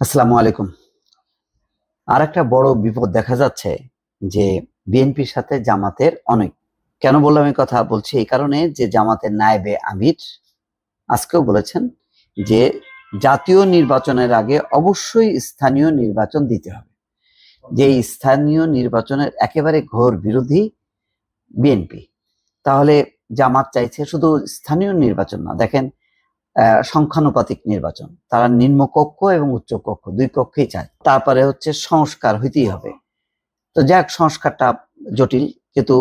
আসসালামু আলাইকুম। আর একটা বড় বিপদ দেখা যাচ্ছে যে বিএনপির সাথে জামাতের অনেক। কেন বললাম এই কথা? বলছি এই কারণে যে জামাতের নায়েবে আমির আজকেও বলেছেন যে জাতীয় নির্বাচনের আগে অবশ্যই স্থানীয় নির্বাচন দিতে হবে। যে স্থানীয় নির্বাচনের একেবারে ঘোর বিরোধী বিএনপি। তাহলে জামাত চাইছে শুধু স্থানীয় নির্বাচন না, দেখেন সংখ্যানুপাতিক নির্বাচন, তারা নিম্নকক্ষ এবং উচ্চ কক্ষ দুই কক্ষেই চায়। তারপরে হচ্ছে সংস্কার হইতেই হবে। তো যাক, সংস্কারটা জটিল, কিন্তু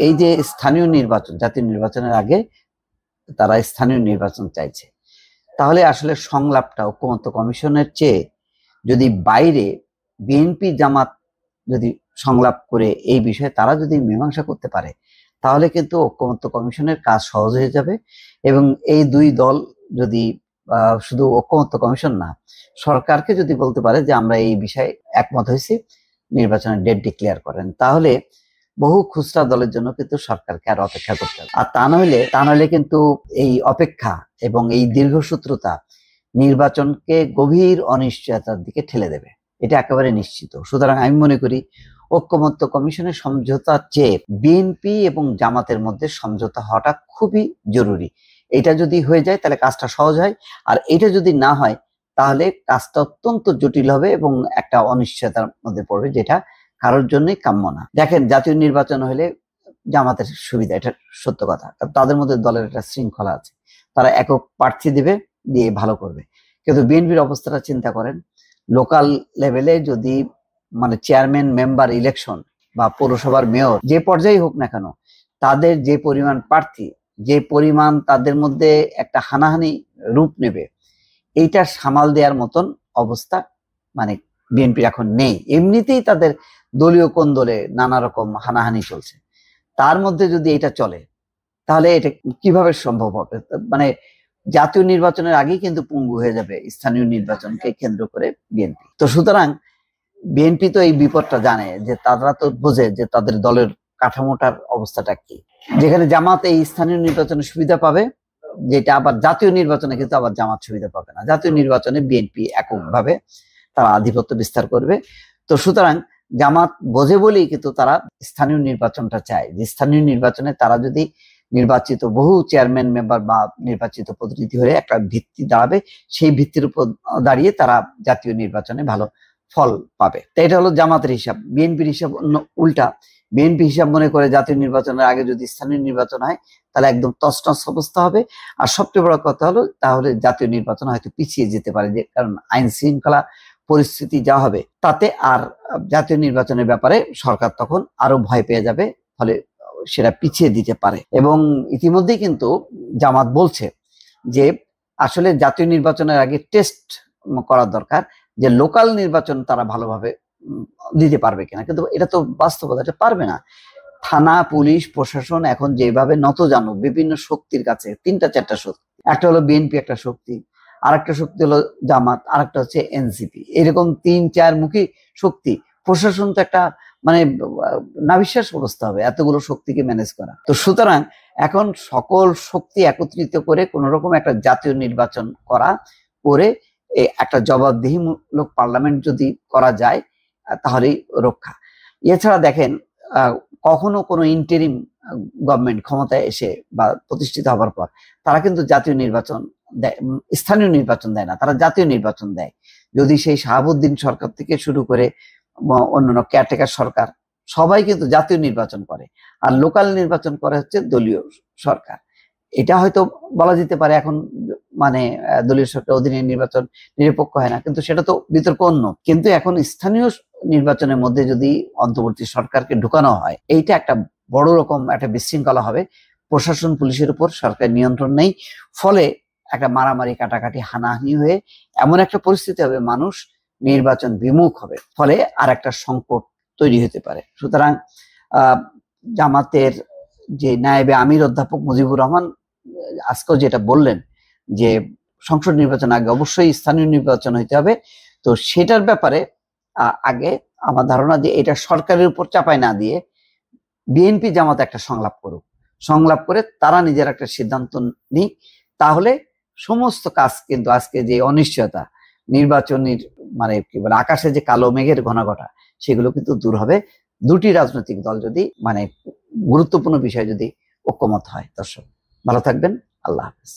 এই যে স্থানীয় নির্বাচন, জাতীয় নির্বাচনের আগে তারা স্থানীয় নির্বাচন চাইছে, তাহলে আসলে সংলাপটা ঐকমত্য কমিশনের চেয়ে যদি বাইরে বিএনপি জামাত যদি সংলাপ করে এই বিষয়ে তারা যদি মীমাংসা করতে পারে, তাহলে কিন্তু ঐকমত্য কমিশনের কাজ সহজ হয়ে যাবে। এবং এই দুই দল যদি শুধু ঐকমত্য কমিশন না, সরকারকে যদি বলতে পারে যে আমরা এই বিষয়ে একমত হয়েছি, নির্বাচনের ডেট ডিক্লেয়ার করেন, তাহলে বহু খুচরা দলের জন্য কিন্তু সরকারকে আর অপেক্ষা করতে হবে। আর তা নইলে কিন্তু এই অপেক্ষা এবং এই দীর্ঘসূত্রতা নির্বাচনকে গভীর অনিশ্চয়তার দিকে ঠেলে দেবে, এটা একেবারে নিশ্চিত। সুতরাং আমি মনে করি ঐকমত্য কমিশনের সমঝোতার চেয়ে বিএনপি এবং জামাতের মধ্যে সমঝোতা হওয়াটা খুবই জরুরি। এটা যদি হয়ে যায় তাহলে কাজটা সহজ হয়, আর এটা যদি না হয় তাহলে কাজটা অত্যন্ত জটিল হবে এবং একটা অনিশ্চয়তার মধ্যে পড়বে, যেটা কারোর জন্যই কাম্য না। দেখেন, জাতীয় নির্বাচন হলে জামাতের সুবিধা, এটা সত্য কথা, তাদের মধ্যে দলের একটা শৃঙ্খলা আছে, তারা একক প্রার্থী দিবে, দিয়ে ভালো করবে। কিন্তু বিএনপির অবস্থাটা চিন্তা করেন, লোকাল লেভেলে যদি মানে চেয়ারম্যান মেম্বার ইলেকশন বা পৌরসভার মেয়র যে পর্যায়ে হোক না কেন, তাদের যে পরিমাণ প্রার্থী, যে পরিমাণ তাদের মধ্যে একটা হানাহানি রূপ নেবে, এইটা সামাল দেওয়ার মতন অবস্থা মানে বিএনপির এখন নেই। এমনিতেই তাদের দলীয় কোন্দলে নানা রকম হানাহানি চলছে, তার মধ্যে যদি এটা চলে তাহলে এটা কিভাবে সম্ভব হবে? মানে জাতীয় নির্বাচনের আগেই কিন্তু পঙ্গু হয়ে যাবে স্থানীয় নির্বাচনকে কেন্দ্র করে বিএনপি। তো সুতরাং বিএনপি তো এই বিপদটা জানে, যে তারা তো বোঝে যে তাদের দলের কাঠামোটার অবস্থাটা কি। যেখানে জামাত এই স্থানীয় নির্বাচনে সুবিধা পাবে, যেটা আবার জাতীয় নির্বাচনে কিন্তু আবার জামাত সুবিধা পাবে না। জাতীয় নির্বাচনে বিএনপি এককভাবে তারা আধিপত্য বিস্তার করবে। তো সুতরাং জামাত বোঝে বলেই কিন্তু তারা স্থানীয় নির্বাচনটা চায়, যে স্থানীয় নির্বাচনে তারা যদি নির্বাচিত বহু চেয়ারম্যান মেম্বার বা নির্বাচিত প্রতিনিধি হয়ে একটা ভিত্তি দাঁড়াবে, সেই ভিত্তির উপর দাঁড়িয়ে তারা জাতীয় নির্বাচনে ভালো ফল পাবে। তো এটা হলো জামাতের হিসাব। বিএনপির হিসাব অন্য উল্টা। বিএনপি হিসাব মনে করে জাতীয় নির্বাচনের আগে যদি স্থানীয় নির্বাচন হয় তাহলে একদম তছনছ অবস্থা হবে। আর সবচেয়ে বড় কথা হলো, তাহলে জাতীয় নির্বাচন হয়তো পিছিয়ে যেতে পারে, যে কারণ আইন শৃঙ্খলা পরিস্থিতি যা হবে তাতে আর জাতীয় নির্বাচনের ব্যাপারে সরকার তখন আরো ভয় পেয়ে যাবে, ফলে সেটা পিছিয়ে দিতে পারে। এবং ইতিমধ্যেই কিন্তু জামাত বলছে যে আসলে জাতীয় নির্বাচনের আগে টেস্ট করা দরকার, যে লোকাল নির্বাচন তারা ভালোভাবে দিতে পারবে কিনা। কিন্তু এটা তো বাস্তবতা, এটা পারবে না। থানা, পুলিশ, প্রশাসন এখন যেভাবে নতজানু বিভিন্ন শক্তির কাছে, তিনটা চারটা শক্তি, একটা হলো বিএনপি একটা শক্তি, আরেকটা শক্তি হলো জামাত, আরেকটা হচ্ছে এনসিপি, এরকম তিন চার মুখী শক্তি। প্রশাসন তো একটা মানে নাভিশ্বাস অবস্থা হবে এতগুলো শক্তিকে ম্যানেজ করা। তো সুতরাং এখন সকল শক্তি একত্রিত করে কোন রকম একটা জাতীয় নির্বাচন করা, করে একটা জবাবদিহিমূলক পার্লামেন্ট যদি করা যায় তাহলেই রক্ষা। এছাড়া দেখেন, কখনো কোনো ইন্টারিম গভর্নমেন্ট ক্ষমতায় এসে বা প্রতিষ্ঠিত হবার পর তারা কিন্তু জাতীয় নির্বাচন দেয়, স্থানীয় নির্বাচন দেয় না, তারা জাতীয় নির্বাচন দেয়। যদি সেই শাহাবুদ্দিন সরকার থেকে শুরু করে অন্যান্য কেয়ারটেকার সরকার, সবাই কিন্তু জাতীয় নির্বাচন করে, আর লোকাল নির্বাচন করে হচ্ছে দলীয় সরকার। এটা হয়তো বলা যেতে পারে এখন মানে দলীয় সরকার অধীনে নির্বাচন নিরপেক্ষ হয় না, কিন্তু সেটা তো বিতর্ক অন্য। কিন্তু এখন স্থানীয় নির্বাচনের মধ্যে যদি অন্তর্বর্তী সরকারকে ঢুকানো হয়, এইটা একটা বড় রকম একটা বিশৃঙ্খলা হবে। প্রশাসন, পুলিশের উপর সরকার নিয়ন্ত্রণ নেই, ফলে একটা মারামারি, কাটাকাটি, হানাহানি হয়ে এমন একটা পরিস্থিতি হবে, মানুষ নির্বাচন বিমুখ হবে, ফলে আর একটা সংকট তৈরি হতে পারে। সুতরাং জামাতের যে নায়েবে আমির অধ্যাপক মুজিবুর রহমান আজকেও যেটা বললেন, যে সংসদ নির্বাচন আগে অবশ্যই স্থানীয় নির্বাচন হইতে হবে, তো সেটার ব্যাপারে আগে আমার ধারণা যে এটা সরকারের উপর চাপাই না দিয়ে বিএনপি জামাত একটা সংলাপ করুক, সংলাপ করে তারা নিজের একটা সিদ্ধান্ত নিক, তাহলে সমস্ত কাজ কিন্তু আজকে যে অনিশ্চয়তা নির্বাচনের মানে কি বলে আকাশে যে কালো মেঘের ঘনাঘটা সেগুলো কিন্তু দূর হবে দুটি রাজনৈতিক দল যদি মানে গুরুত্বপূর্ণ বিষয় যদি ঐক্যমত হয়। দর্শক ভালো থাকবেন, আল্লাহ হাফেজ।